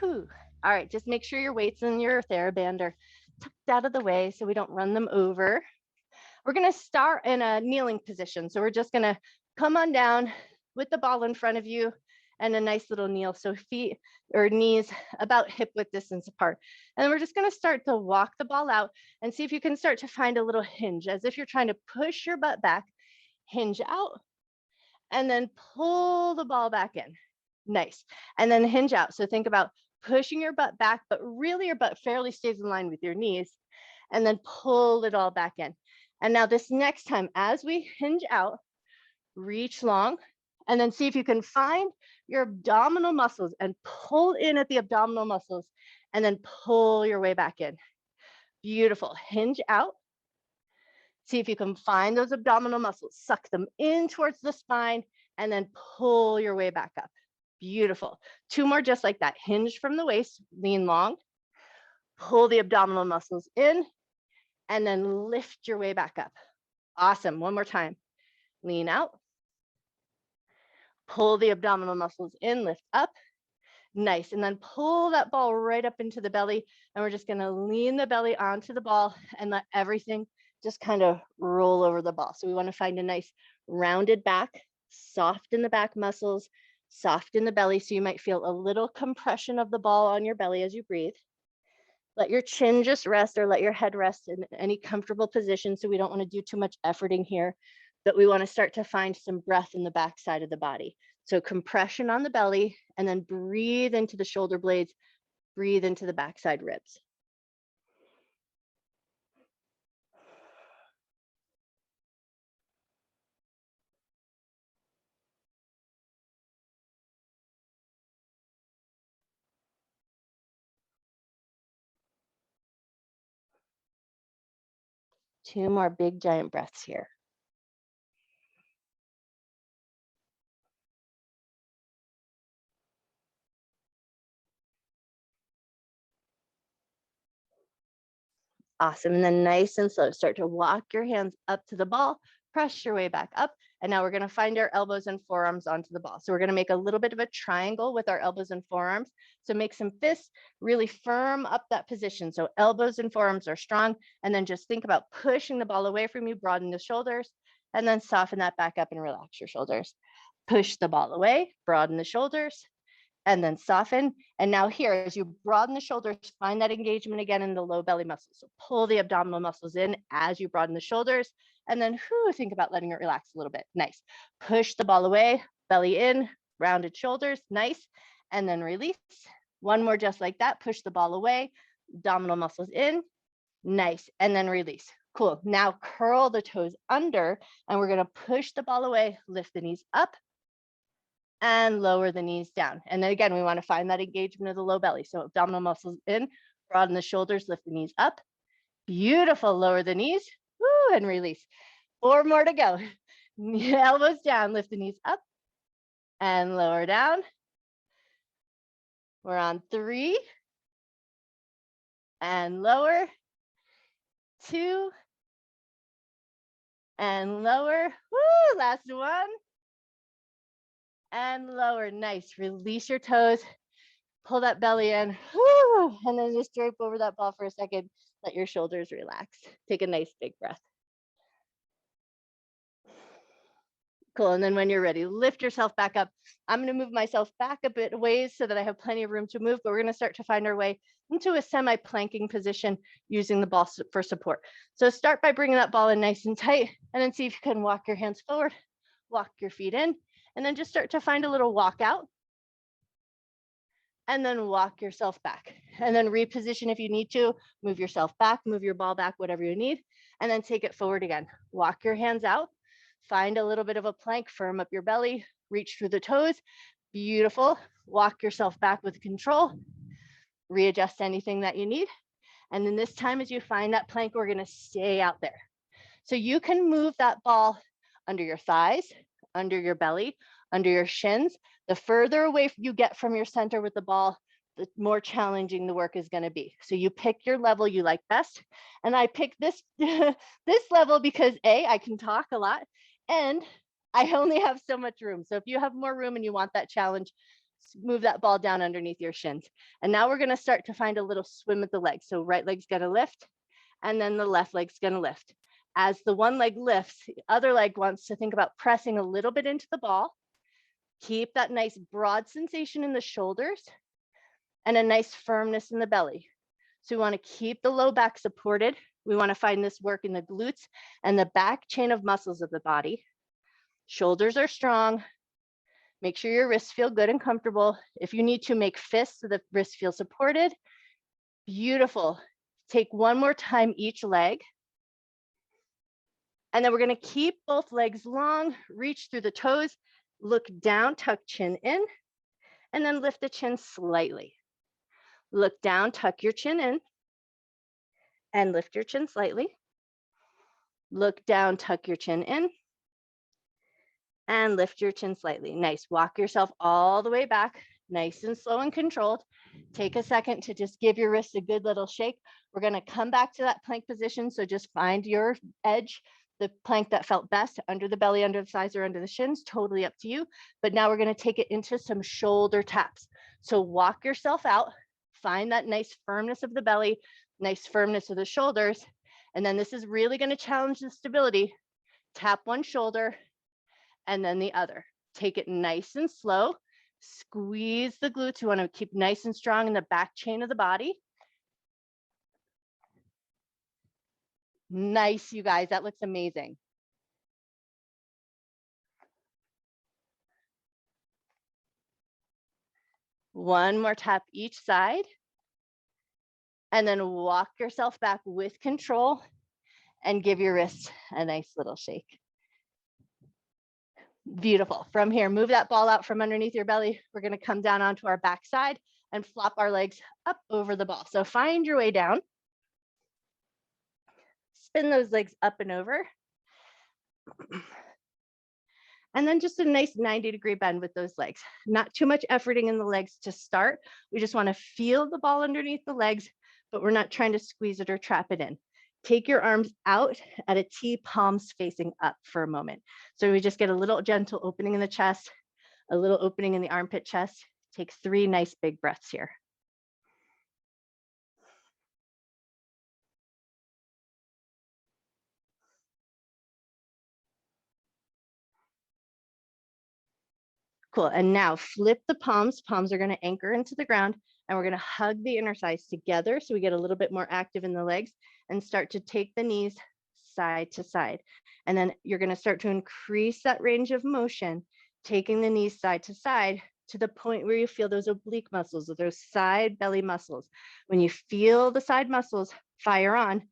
Woohoo. All right, just make sure your weights and your TheraBand are tucked out of the way so we don't run them over. We're gonna start in a kneeling position. So we're just gonna come on down with the ball in front of you and a nice little kneel. So feet or knees about hip width distance apart. And then we're just gonna start to walk the ball out and see if you can start to find a little hinge as if you're trying to push your butt back, hinge out, and then pull the ball back in. Nice. And then hinge out. So think about pushing your butt back, but really your butt fairly stays in line with your knees, and then pull it all back in. And now this next time, as we hinge out, reach long, and then see if you can find your abdominal muscles and pull in at the abdominal muscles, and then pull your way back in. Beautiful. Hinge out. See if you can find those abdominal muscles, suck them in towards the spine, and then pull your way back up. Beautiful. 2 more just like that. Hinge from the waist, lean long, pull the abdominal muscles in, and then lift your way back up. Awesome. 1 more time. Lean out, pull the abdominal muscles in, lift up. Nice. And then pull that ball right up into the belly. And we're just going to lean the belly onto the ball and let everything just kind of roll over the ball. So we want to find a nice rounded back, soft in the back muscles, soft in the belly. So you might feel a little compression of the ball on your belly as you breathe. Let your chin just rest, or let your head rest in any comfortable position. So we don't want to do too much efforting here, but we want to start to find some breath in the back side of the body. So compression on the belly, and then breathe into the shoulder blades, breathe into the backside ribs. Two more big giant breaths here. Awesome. And then nice and slow, start to walk your hands up to the ball, press your way back up. And now we're going to find our elbows and forearms onto the ball. So we're going to make a little bit of a triangle with our elbows and forearms. So make some fists, really firm up that position. So elbows and forearms are strong. And then just think about pushing the ball away from you, broaden the shoulders, and then soften that back up and relax your shoulders. Push the ball away, broaden the shoulders, and then soften. And now here, as you broaden the shoulders, find that engagement again in the low belly muscles. So pull the abdominal muscles in as you broaden the shoulders, and then think about letting it relax a little bit. Nice. Push the ball away, belly in, rounded shoulders. Nice. And then release. 1 more just like that. Push the ball away, abdominal muscles in. Nice. And then release. Cool. Now curl the toes under, and we're going to push the ball away, lift the knees up, and lower the knees down. And then again, we want to find that engagement of the low belly. So abdominal muscles in, broaden the shoulders, lift the knees up. Beautiful. Lower the knees. Woo, and release. 4 more to go. Elbows down, lift the knees up and lower down. We're on 3 and lower, 2 and lower. Woo, last 1. And lower. Nice. Release your toes. Pull that belly in. Woo, and then just drape over that ball for a second. Let your shoulders relax. Take a nice big breath. Cool. And then when you're ready, lift yourself back up. I'm going to move myself back a bit ways so that I have plenty of room to move, but we're going to start to find our way into a semi-planking position using the ball for support. So start by bringing that ball in nice and tight, and then see if you can walk your hands forward, walk your feet in, and then just start to find a little walk out, and then walk yourself back, and then reposition if you need to, move yourself back, move your ball back, whatever you need, and then take it forward again. Walk your hands out, find a little bit of a plank, firm up your belly, reach through the toes. Beautiful. Walk yourself back with control, readjust anything that you need. And then this time, as you find that plank, we're going to stay out there. So you can move that ball under your thighs, under your belly, under your shins. The further away you get from your center with the ball, the more challenging the work is going to be. So you pick your level you like best. And I picked this, this level because A, I can talk a lot, and I only have so much room. So if you have more room and you want that challenge, Move that ball down underneath your shins. And now we're gonna start to find a little swim with the legs. So right leg's gonna lift, and then the left leg's gonna lift. As the one leg lifts, the other leg wants to think about pressing a little bit into the ball. Keep that nice broad sensation in the shoulders and a nice firmness in the belly. So we want to keep the low back supported. We want to find this work in the glutes and the back chain of muscles of the body. Shoulders are strong. Make sure your wrists feel good and comfortable. If you need to, make fists so the wrists feel supported. Beautiful. Take one more time each leg. And then we're going to keep both legs long, reach through the toes, look down, tuck chin in, and then lift the chin slightly. Look down, tuck your chin in, and lift your chin slightly. Look down, tuck your chin in, and lift your chin slightly. Nice. Walk yourself all the way back, nice and slow and controlled. Take a second to just give your wrist a good little shake. We're going to come back to that plank position. So just find your edge, the plank that felt best, under the belly, under the thighs, or under the shins, totally up to you. But now we're going to take it into some shoulder taps. So walk yourself out, find that nice firmness of the belly, nice firmness of the shoulders. And then this is really going to challenge the stability. Tap one shoulder and then the other. Take it nice and slow. Squeeze the glutes. You want to keep nice and strong in the back chain of the body. Nice, you guys. That looks amazing. One more tap each side. And then walk yourself back with control and give your wrists a nice little shake. Beautiful. From here, move that ball out from underneath your belly. We're going to come down onto our back side and flop our legs up over the ball. So find your way down. Spin those legs up and over. And then just a nice 90-degree bend with those legs. Not too much efforting in the legs to start. We just want to feel the ball underneath the legs, but we're not trying to squeeze it or trap it in. Take your arms out at a T, palms facing up for a moment. So we just get a little gentle opening in the chest, a little opening in the armpit chest. Take 3 nice big breaths here. Cool. And now flip the palms. Palms are going to anchor into the ground, and we're going to hug the inner thighs together so we get a little bit more active in the legs, and start to take the knees side to side. And then you're going to start to increase that range of motion, taking the knees side to side to the point where you feel those oblique muscles or those side belly muscles. When you feel the side muscles fire on,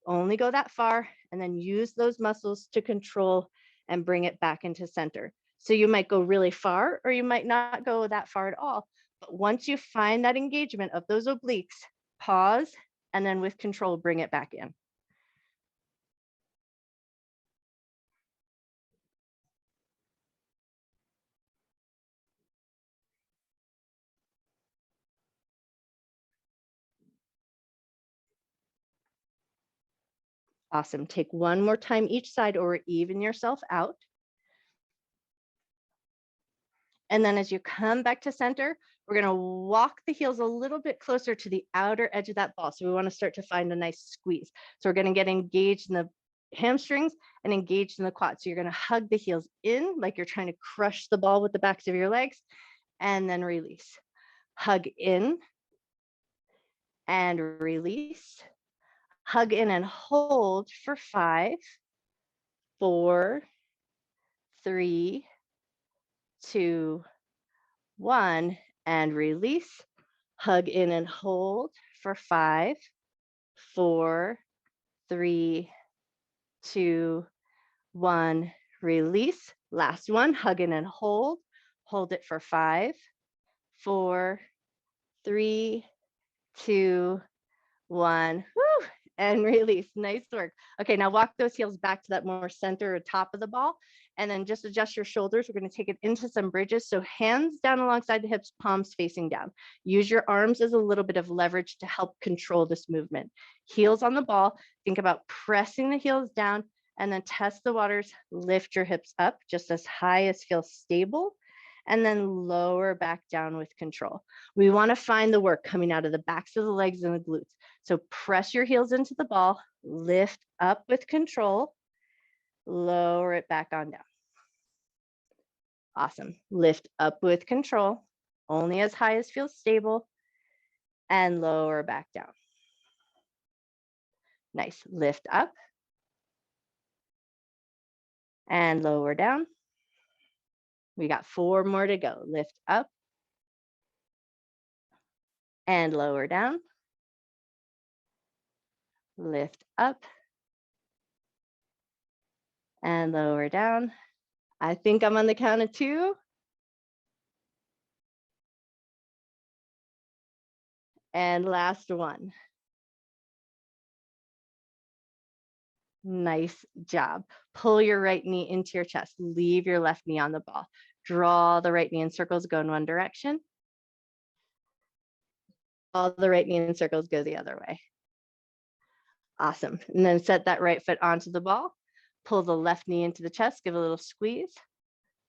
only go that far, and then use those muscles to control and bring it back into center. So you might go really far, or you might not go that far at all. But once you find that engagement of those obliques, pause, and then with control, bring it back in. Awesome. Take one more time each side, or even yourself out. And then as you come back to center, we're going to walk the heels a little bit closer to the outer edge of that ball. So we want to start to find a nice squeeze. So we're going to get engaged in the hamstrings and engaged in the quads. So you're going to hug the heels in like you're trying to crush the ball with the backs of your legs, and then release. Hug in and release. Hug in and hold for 5, 4, 3, 2, 1, and release. Hug in and hold for 5, 4, 3, 2, 1, release. Last one, hug in and hold. Hold it for 5, 4, 3, 2, 1. Woo! And release. Nice work. Okay, now walk those heels back to that more center or top of the ball, and then just adjust your shoulders. We're going to take it into some bridges. So hands down alongside the hips, palms facing down. Use your arms as a little bit of leverage to help control this movement. Heels on the ball. Think about pressing the heels down, and then test the waters. Lift your hips up just as high as feels stable, and then lower back down with control. We want to find the work coming out of the backs of the legs and the glutes. So press your heels into the ball, lift up with control, lower it back on down. Awesome. Lift up with control, only as high as feels stable, and lower back down. Nice. Lift up and lower down. We got 4 more to go. Lift up and lower down. Lift up and lower down. I think I'm on the count of 2. And last one. Nice job. Pull your right knee into your chest. Leave your left knee on the ball. Draw the right knee in circles, go in one direction. All the right knee in circles, go the other way. Awesome. And then set that right foot onto the ball. Pull the left knee into the chest, give a little squeeze.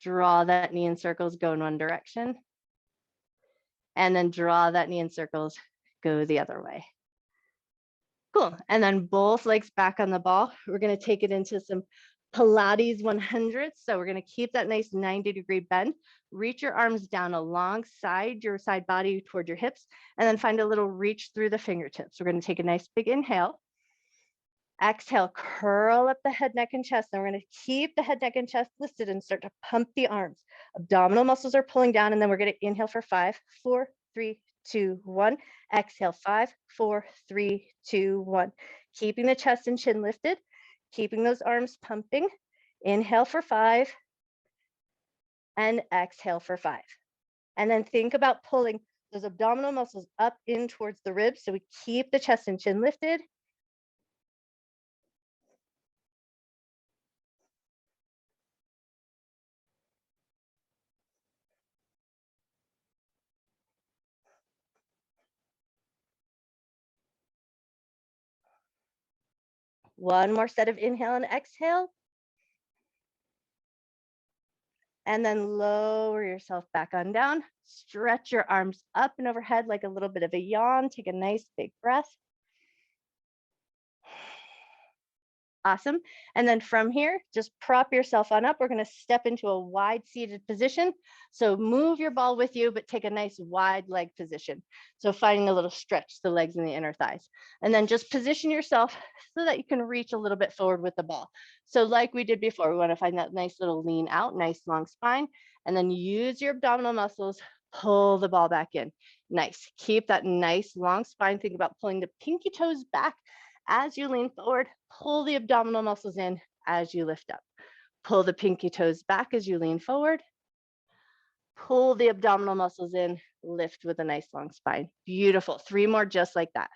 Draw that knee in circles, go in one direction. And then draw that knee in circles, go the other way. Cool. And then both legs back on the ball. We're going to take it into some Pilates 100s. So we're going to keep that nice 90-degree bend. Reach your arms down alongside your side body toward your hips, and then find a little reach through the fingertips. We're going to take a nice big inhale. Exhale, curl up the head, neck, and chest. And we're going to keep the head, neck, and chest lifted and start to pump the arms. Abdominal muscles are pulling down, and then we're going to inhale for 5, 4, 3, 2, 1. Exhale, 5, 4, 3, 2, 1. Keeping the chest and chin lifted, keeping those arms pumping. Inhale for 5 and exhale for 5. And then think about pulling those abdominal muscles up in towards the ribs. So we keep the chest and chin lifted. One more set of inhale and exhale. And then lower yourself back on down. Stretch your arms up and overhead like a little bit of a yawn. Take a nice big breath. Awesome. And then from here, just prop yourself on up. We're going to step into a wide seated position. So move your ball with you, but take a nice wide leg position. So finding a little stretch, the legs and the inner thighs. And then just position yourself so that you can reach a little bit forward with the ball. So like we did before, we want to find that nice little lean out, nice long spine, and then use your abdominal muscles, pull the ball back in. Nice. Keep that nice long spine. Think about pulling the pinky toes back as you lean forward. Pull the abdominal muscles in as you lift up. Pull the pinky toes back as you lean forward. Pull the abdominal muscles in, lift with a nice long spine. Beautiful. 3 more just like that.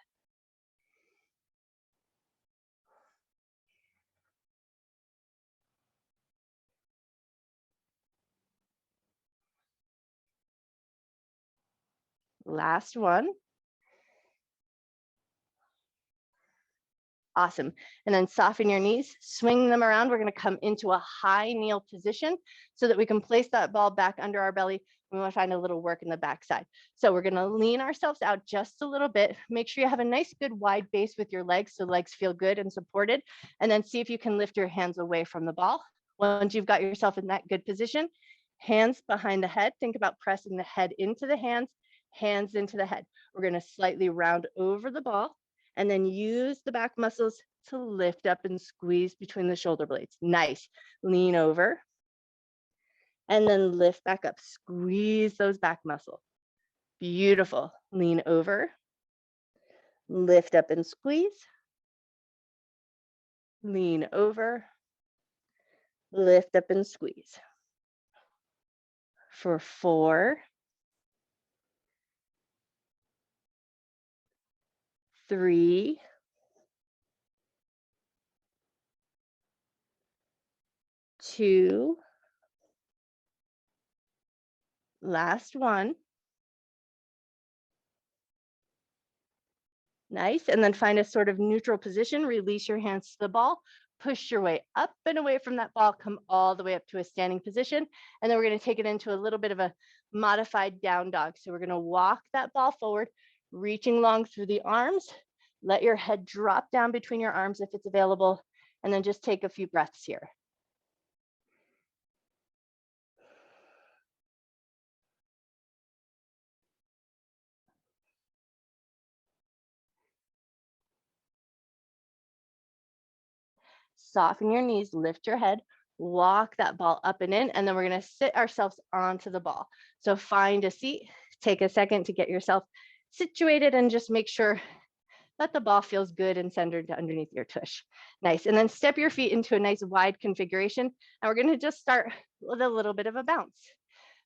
Last one. Awesome. And then soften your knees, swing them around. We're going to come into a high kneel position so that we can place that ball back under our belly. We want to find a little work in the backside. So we're going to lean ourselves out just a little bit. Make sure you have a nice, good wide base with your legs so legs feel good and supported. And then see if you can lift your hands away from the ball. Once you've got yourself in that good position, hands behind the head. Think about pressing the head into the hands, hands into the head. We're going to slightly round over the ball. And then use the back muscles to lift up and squeeze between the shoulder blades. Nice. Lean over. And then lift back up. Squeeze those back muscles. Beautiful. Lean over. Lift up and squeeze. Lean over. Lift up and squeeze. For 4, 3, 2, last one. Nice. And then find a sort of neutral position. Release your hands to the ball. push your way up and away from that ball, come all the way up to a standing position. And then we're going to take it into a little bit of a modified down dog. So we're going to walk that ball forward, reaching long through the arms. Let your head drop down between your arms if it's available, and then just take a few breaths here. Soften your knees, lift your head, walk that ball up and in, and then we're going to sit ourselves onto the ball. So find a seat, take a second to get yourself situated, and just make sure that the ball feels good and centered underneath your tush. Nice. And then step your feet into a nice wide configuration. And we're going to just start with a little bit of a bounce.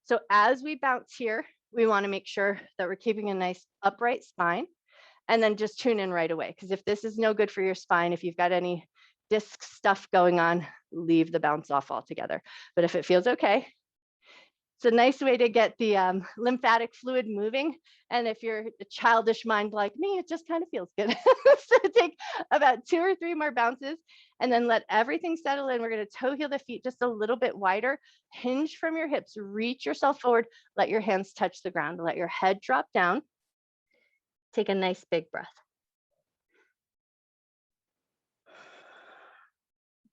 So as we bounce here, we want to make sure that we're keeping a nice upright spine, and then just tune in right away. Because if this is no good for your spine, if you've got any disc stuff going on, leave the bounce off altogether. But if it feels okay, it's a nice way to get the lymphatic fluid moving. And if you're a childish mind like me, it just kind of feels good. So take about 2 or 3 more bounces and then let everything settle in. We're going to toe heel the feet just a little bit wider, hinge from your hips, reach yourself forward, let your hands touch the ground, let your head drop down. Take a nice big breath.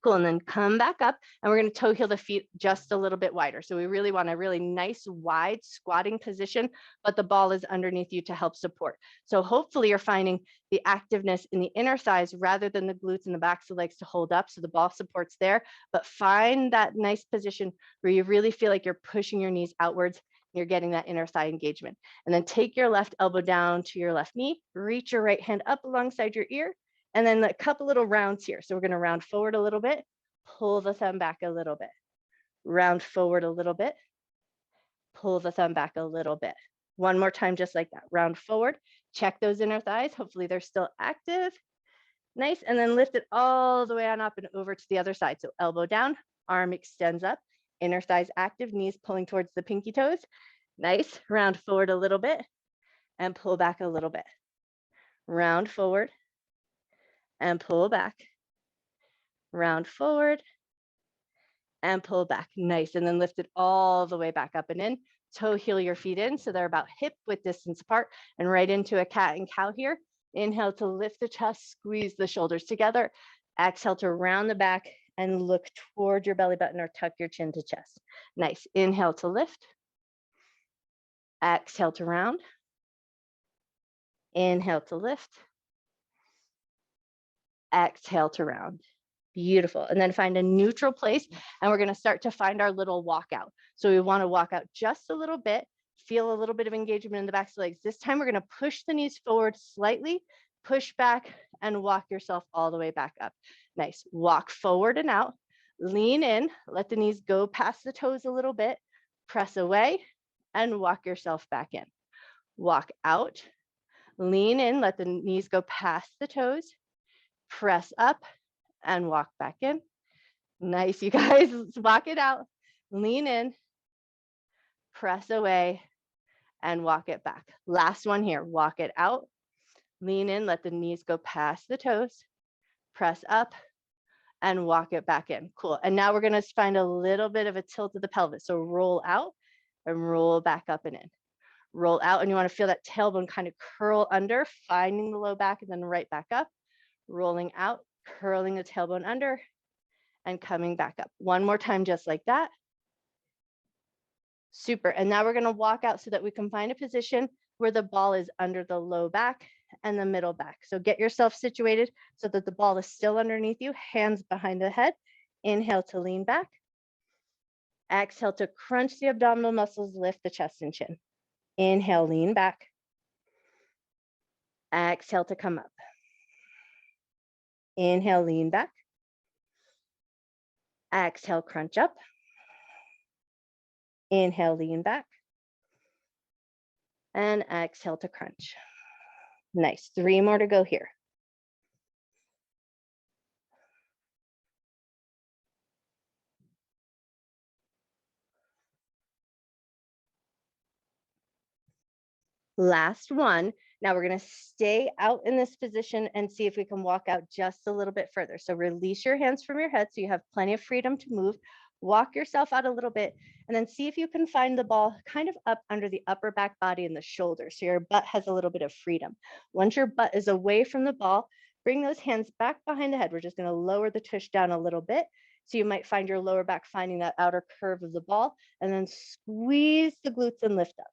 Cool, and then come back up, and we're going to toe heel the feet just a little bit wider. So we really want a really nice wide squatting position, but the ball is underneath you to help support. So hopefully you're finding the activeness in the inner thighs rather than the glutes and the backs of the legs to hold up. So the ball supports there, but find that nice position where you really feel like you're pushing your knees outwards. You're getting that inner thigh engagement. And then take your left elbow down to your left knee, reach your right hand up alongside your ear, and then a couple little rounds here. So we're going to round forward a little bit, pull the thumb back a little bit, round forward a little bit, pull the thumb back a little bit. One more time, just like that. Round forward, check those inner thighs. Hopefully they're still active. Nice. And then lift it all the way on up and over to the other side. So elbow down, arm extends up, inner thighs active, knees pulling towards the pinky toes. Nice. Round forward a little bit and pull back a little bit. Round forward and pull back, round forward and pull back. Nice. And then lift it all the way back up and in. Toe heel your feet in so they're about hip width distance apart, and right into a cat and cow here. Inhale to lift the chest, squeeze the shoulders together. Exhale to round the back and look toward your belly button or tuck your chin to chest. Nice. Inhale to lift. Exhale to round. Inhale to lift. Exhale to round. Beautiful. And then find a neutral place. And we're going to start to find our little walkout. So we want to walk out just a little bit, feel a little bit of engagement in the backs of the legs. This time we're going to push the knees forward slightly, push back, and walk yourself all the way back up. Nice. Walk forward and out. Lean in. Let the knees go past the toes a little bit. Press away and walk yourself back in. Walk out. Lean in. Let the knees go past the toes. Press up and walk back in. Nice, you guys. Let's walk it out. Lean in, press away, and walk it back. Last one here. Walk it out. Lean in, let the knees go past the toes. Press up and walk it back in. Cool. And now we're going to find a little bit of a tilt of the pelvis. So roll out and roll back up and in. Roll out, and you want to feel that tailbone kind of curl under, finding the low back and then right back up. Rolling out, curling the tailbone under, and coming back up. One more time, just like that. Super. And now we're going to walk out so that we can find a position where the ball is under the low back and the middle back. So get yourself situated so that the ball is still underneath you, hands behind the head. Inhale to lean back. Exhale to crunch the abdominal muscles, lift the chest and chin. Inhale, lean back. Exhale to come up. Inhale, lean back. Exhale, crunch up. Inhale, lean back. And exhale to crunch. Nice. 3 more to go here. Last one. Now we're going to stay out in this position and see if we can walk out just a little bit further. So release your hands from your head so you have plenty of freedom to move. Walk yourself out a little bit and then see if you can find the ball kind of up under the upper back body and the shoulder. So your butt has a little bit of freedom. Once your butt is away from the ball, bring those hands back behind the head. We're just going to lower the tush down a little bit. So you might find your lower back finding that outer curve of the ball and then squeeze the glutes and lift up.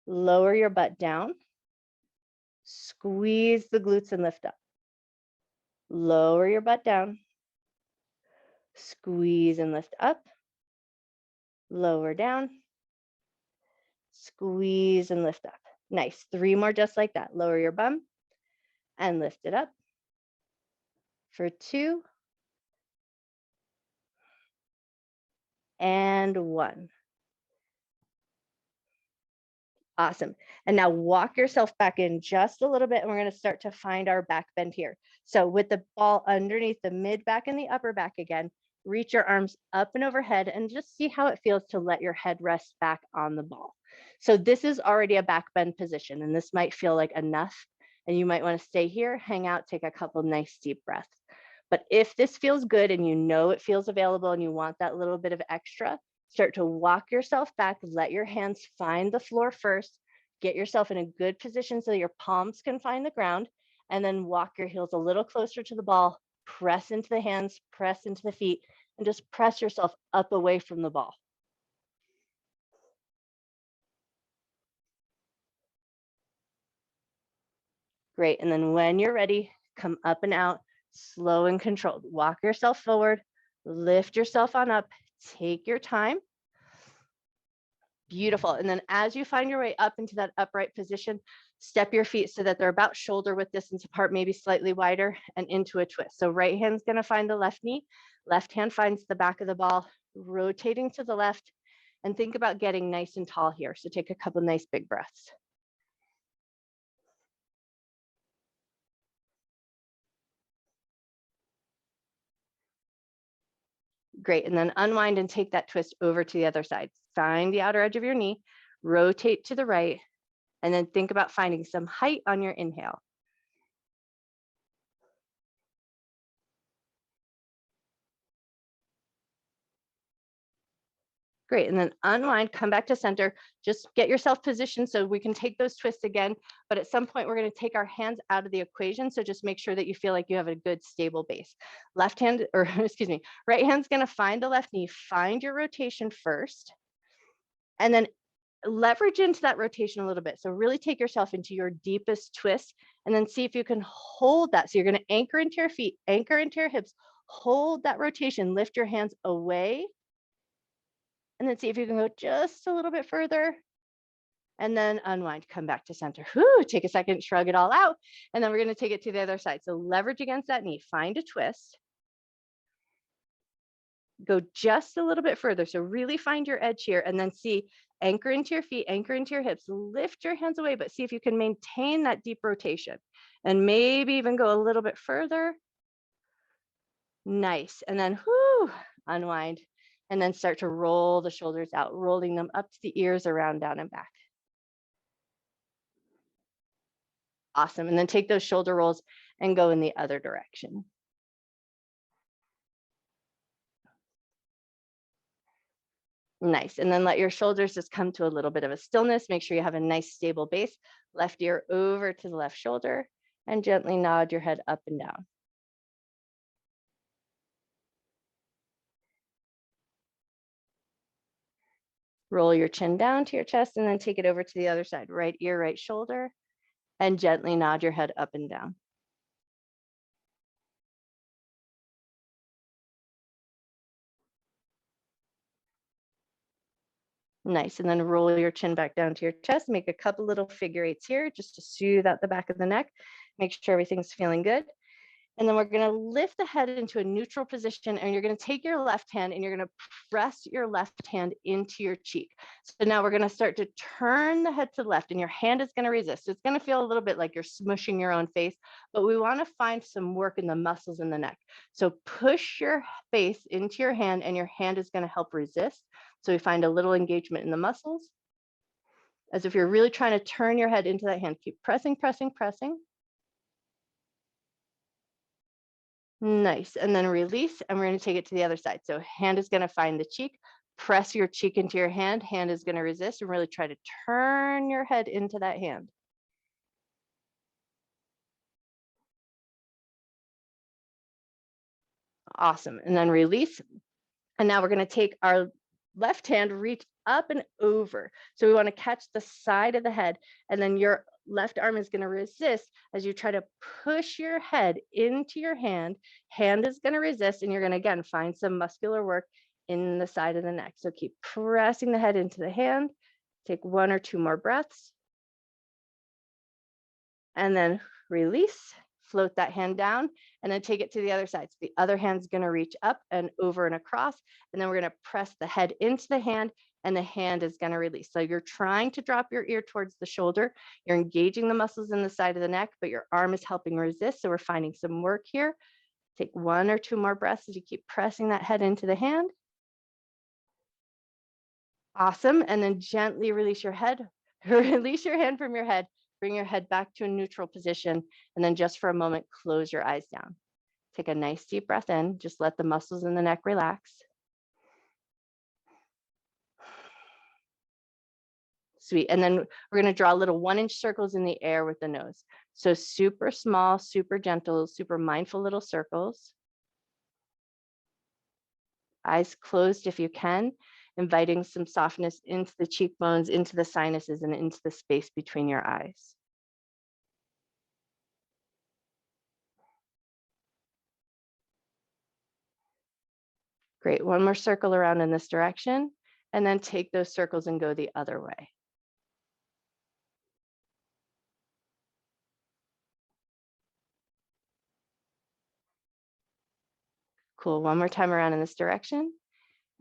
Lower your butt down. Squeeze the glutes and lift up. Lower your butt down. Squeeze and lift up. Lower down. Squeeze and lift up. Nice. 3 more just like that. Lower your bum and lift it up. For 2. And 1. Awesome. And now walk yourself back in just a little bit, and we're going to start to find our back bend here. So with the ball underneath the mid back and the upper back again, reach your arms up and overhead and just see how it feels to let your head rest back on the ball. So this is already a back bend position, and this might feel like enough, and you might want to stay here, hang out, take a couple nice deep breaths. But if this feels good and you know it feels available and you want that little bit of extra, start to walk yourself back, let your hands find the floor first, get yourself in a good position so your palms can find the ground, and then walk your heels a little closer to the ball, press into the hands, press into the feet, and just press yourself up away from the ball. Great, and then when you're ready, come up and out, slow and controlled. Walk yourself forward, lift yourself on up, take your time. Beautiful. And then as you find your way up into that upright position, step your feet so that they're about shoulder width distance apart, maybe slightly wider, and into a twist. So right hand's going to find the left knee, left hand finds the back of the ball, rotating to the left, and think about getting nice and tall here. So take a couple nice big breaths. Great. And then unwind and take that twist over to the other side. Find the outer edge of your knee, rotate to the right, and then think about finding some height on your inhale. Great, and then unwind, come back to center. Just get yourself positioned so we can take those twists again, but at some point we're gonna take our hands out of the equation, so just make sure that you feel like you have a good stable base. Left hand, or excuse me, right hand's gonna find the left knee, find your rotation first, and then leverage into that rotation a little bit. So really take yourself into your deepest twist, and then see if you can hold that. So you're gonna anchor into your feet, anchor into your hips, hold that rotation, lift your hands away, and then see if you can go just a little bit further, and then unwind, come back to center. Whew, take a second, shrug it all out, and then we're gonna take it to the other side. So leverage against that knee, find a twist, go just a little bit further. So really find your edge here, and then see, anchor into your feet, anchor into your hips, lift your hands away, but see if you can maintain that deep rotation, and maybe even go a little bit further. Nice, and then whoo, unwind, and then start to roll the shoulders out, rolling them up to the ears, around, down, and back. Awesome. And then take those shoulder rolls and go in the other direction. Nice. And then let your shoulders just come to a little bit of a stillness. Make sure you have a nice stable base. Left ear over to the left shoulder, and gently nod your head up and down. Roll your chin down to your chest, and then take it over to the other side. Right ear, right shoulder, and gently nod your head up and down. Nice. And then roll your chin back down to your chest. Make a couple little figure eights here just to soothe out the back of the neck. Make sure everything's feeling good. And then we're going to lift the head into a neutral position, and you're going to take your left hand and you're going to press your left hand into your cheek. So now we're going to start to turn the head to the left, and your hand is going to resist. It's going to feel a little bit like you're smushing your own face, but we want to find some work in the muscles in the neck. So push your face into your hand, and your hand is going to help resist. So we find a little engagement in the muscles. as if you're really trying to turn your head into that hand. Keep pressing, pressing, pressing. Nice. And then release, and we're going to take it to the other side. So hand is going to find the cheek. Press your cheek into your hand. Hand is going to resist, and really try to turn your head into that hand. Awesome. And then release. And now we're going to take our left hand, reach up and over. So we want to catch the side of the head, and then your left arm is going to resist as you try to push your head into your hand. Hand is going to resist, and you're going to, again, find some muscular work in the side of the neck. So keep pressing the head into the hand. Take 1 or 2 more breaths. And then release. Float that hand down, and then take it to the other side. So the other hand's going to reach up and over and across, and then we're going to press the head into the hand, and the hand is going to release. So you're trying to drop your ear towards the shoulder. You're engaging the muscles in the side of the neck, but your arm is helping resist. So we're finding some work here. Take 1 or 2 more breaths as you keep pressing that head into the hand. Awesome. And then gently release your head. Release your hand from your head. Bring your head back to a neutral position, and then just for a moment, close your eyes down. Take a nice deep breath in. Just let the muscles in the neck relax. Sweet. And then we're going to draw little 1-inch circles in the air with the nose. So super small, super gentle, super mindful little circles. Eyes closed if you can, inviting some softness into the cheekbones, into the sinuses, and into the space between your eyes. Great. 1 more circle around in this direction, and then take those circles and go the other way. Cool. 1 more time around in this direction.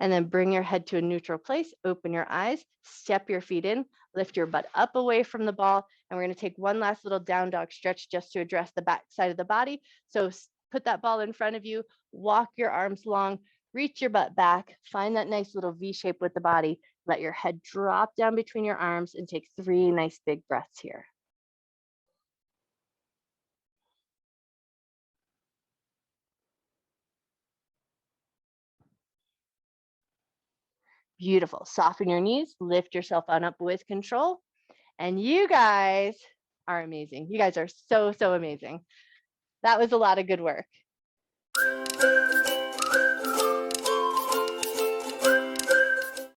And then bring your head to a neutral place, open your eyes, step your feet in, lift your butt up away from the ball. And we're going to take 1 last little down dog stretch just to address the back side of the body. So put that ball in front of you, walk your arms long, reach your butt back, find that nice little V shape with the body. Let your head drop down between your arms and take 3 nice big breaths here. Beautiful. Soften your knees, lift yourself on up with control. And you guys are amazing. You guys are so, so amazing. That was a lot of good work.